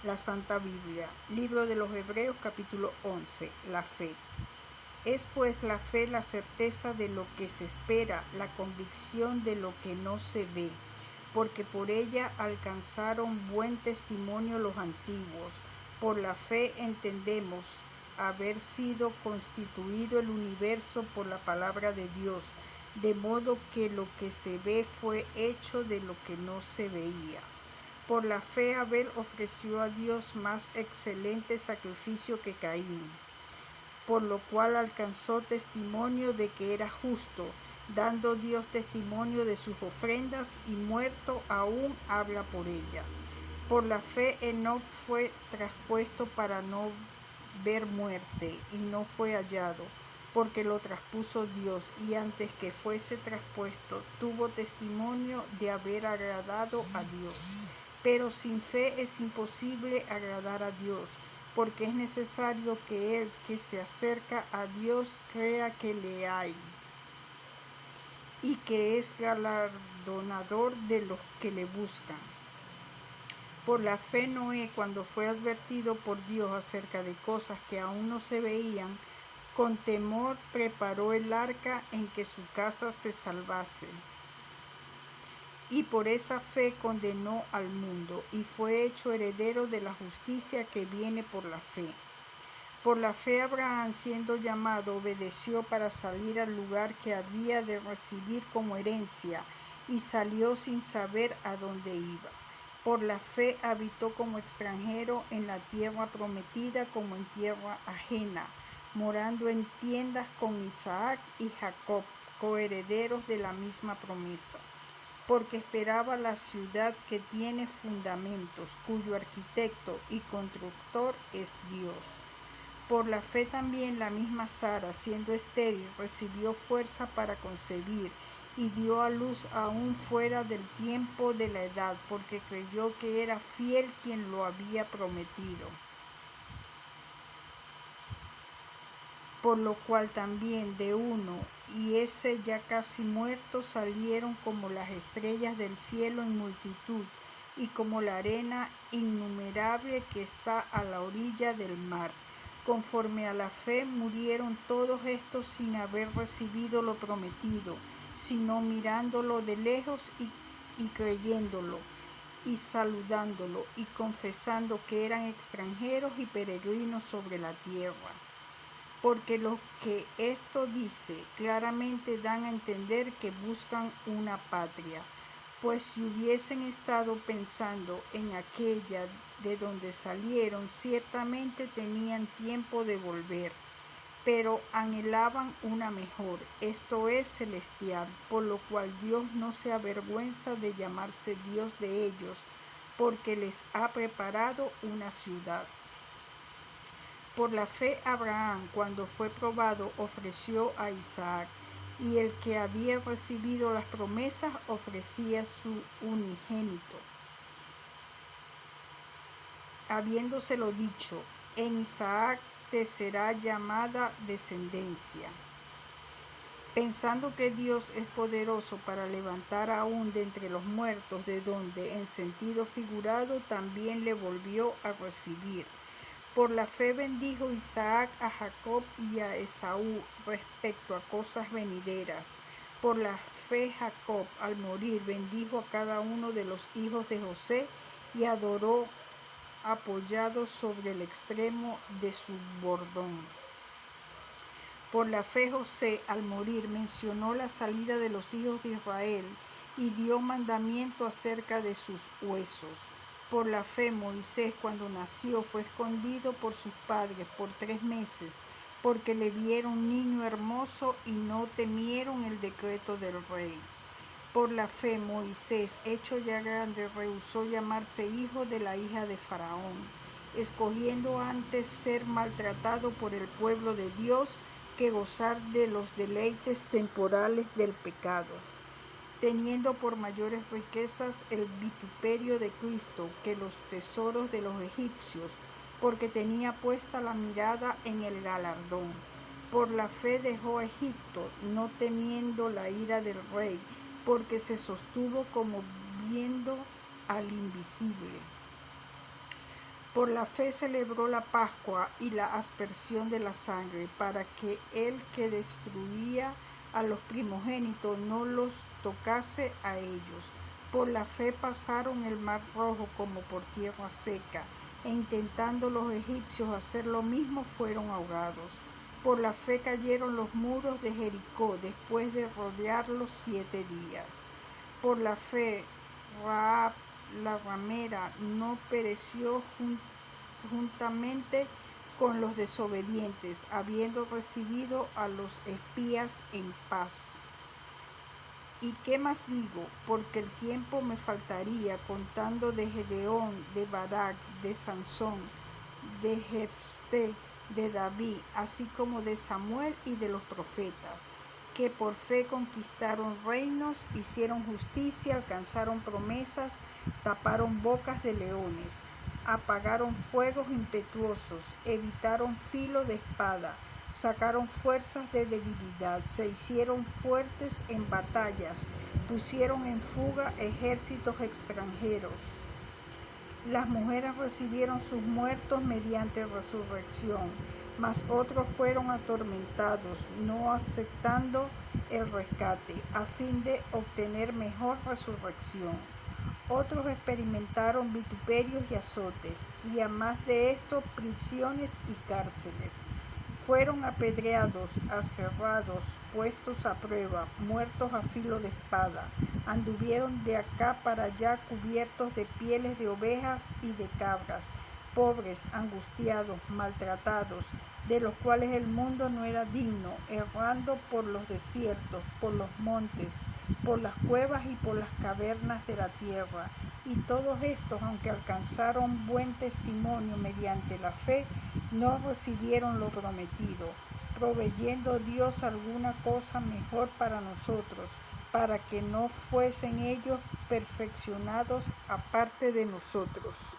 La Santa Biblia, Libro de los Hebreos, capítulo 11, la fe. Es pues la fe la certeza de lo que se espera, la convicción de lo que no se ve, porque por ella alcanzaron buen testimonio los antiguos. Por la fe entendemos haber sido constituido el universo por la palabra de Dios, de modo que lo que se ve fue hecho de lo que no se veía. Por la fe Abel ofreció a Dios más excelente sacrificio que Caín, por lo cual alcanzó testimonio de que era justo, dando Dios testimonio de sus ofrendas, y muerto aún habla por ella. Por la fe Enoc fue traspuesto para no ver muerte, y no fue hallado, porque lo traspuso Dios, y antes que fuese traspuesto tuvo testimonio de haber agradado a Dios. Pero sin fe es imposible agradar a Dios, porque es necesario que el que se acerca a Dios crea que le hay, y que es galardonador de los que le buscan. Por la fe Noé, cuando fue advertido por Dios acerca de cosas que aún no se veían, con temor preparó el arca en que su casa se salvase. Y por esa fe condenó al mundo, y fue hecho heredero de la justicia que viene por la fe. Por la fe Abraham, siendo llamado, obedeció para salir al lugar que había de recibir como herencia, y salió sin saber a dónde iba. Por la fe habitó como extranjero en la tierra prometida, como en tierra ajena, morando en tiendas con Isaac y Jacob, coherederos de la misma promesa, porque esperaba la ciudad que tiene fundamentos, cuyo arquitecto y constructor es Dios. Por la fe también la misma Sara, siendo estéril, recibió fuerza para concebir, y dio a luz aún fuera del tiempo de la edad, porque creyó que era fiel quien lo había prometido. Por lo cual también de uno, y ese ya casi muerto, salieron como las estrellas del cielo en multitud, y como la arena innumerable que está a la orilla del mar. Conforme a la fe murieron todos estos sin haber recibido lo prometido, sino mirándolo de lejos y creyéndolo, y saludándolo, y confesando que eran extranjeros y peregrinos sobre la tierra. Porque los que esto dice claramente dan a entender que buscan una patria, pues si hubiesen estado pensando en aquella de donde salieron, ciertamente tenían tiempo de volver, pero anhelaban una mejor, esto es celestial, por lo cual Dios no se avergüenza de llamarse Dios de ellos, porque les ha preparado una ciudad. Por la fe Abraham, cuando fue probado, ofreció a Isaac, y el que había recibido las promesas ofrecía su unigénito, habiéndoselo dicho: en Isaac te será llamada descendencia, pensando que Dios es poderoso para levantar aún de entre los muertos, de donde en sentido figurado también le volvió a recibir. Por la fe bendijo Isaac a Jacob y a Esaú respecto a cosas venideras. Por la fe Jacob, al morir, bendijo a cada uno de los hijos de José y adoró apoyado sobre el extremo de su bordón. Por la fe José, al morir, mencionó la salida de los hijos de Israel y dio mandamiento acerca de sus huesos. Por la fe Moisés, cuando nació, fue escondido por sus padres por 3 meses, porque le vieron niño hermoso y no temieron el decreto del rey. Por la fe Moisés, hecho ya grande, rehusó llamarse hijo de la hija de Faraón, escogiendo antes ser maltratado por el pueblo de Dios que gozar de los deleites temporales del pecado, teniendo por mayores riquezas el vituperio de Cristo que los tesoros de los egipcios, porque tenía puesta la mirada en el galardón. Por la fe dejó a Egipto, no temiendo la ira del rey, porque se sostuvo como viendo al invisible. Por la fe celebró la Pascua y la aspersión de la sangre, para que el que destruía a los primogénitos no los tocase a ellos. Por la fe pasaron el mar Rojo como por tierra seca, e intentando los egipcios hacer lo mismo, fueron ahogados. Por la fe cayeron los muros de Jericó después de rodearlos 7 días. Por la fe, Rahab la ramera no pereció juntamente con los desobedientes, habiendo recibido a los espías en paz. ¿Y qué más digo? Porque el tiempo me faltaría contando de Gedeón, de Barak, de Sansón, de Jefté, de David, así como de Samuel y de los profetas, que por fe conquistaron reinos, hicieron justicia, alcanzaron promesas, taparon bocas de leones, apagaron fuegos impetuosos, evitaron filo de espada, sacaron fuerzas de debilidad, se hicieron fuertes en batallas, pusieron en fuga ejércitos extranjeros. Las mujeres recibieron sus muertos mediante resurrección, mas otros fueron atormentados, no aceptando el rescate, a fin de obtener mejor resurrección. Otros experimentaron vituperios y azotes, y a más de esto, prisiones y cárceles. Fueron apedreados, aserrados, puestos a prueba, muertos a filo de espada. Anduvieron de acá para allá cubiertos de pieles de ovejas y de cabras, pobres, angustiados, maltratados, de los cuales el mundo no era digno, errando por los desiertos, por los montes, por las cuevas y por las cavernas de la tierra. Y todos estos, aunque alcanzaron buen testimonio mediante la fe, no recibieron lo prometido, proveyendo Dios alguna cosa mejor para nosotros, para que no fuesen ellos perfeccionados aparte de nosotros.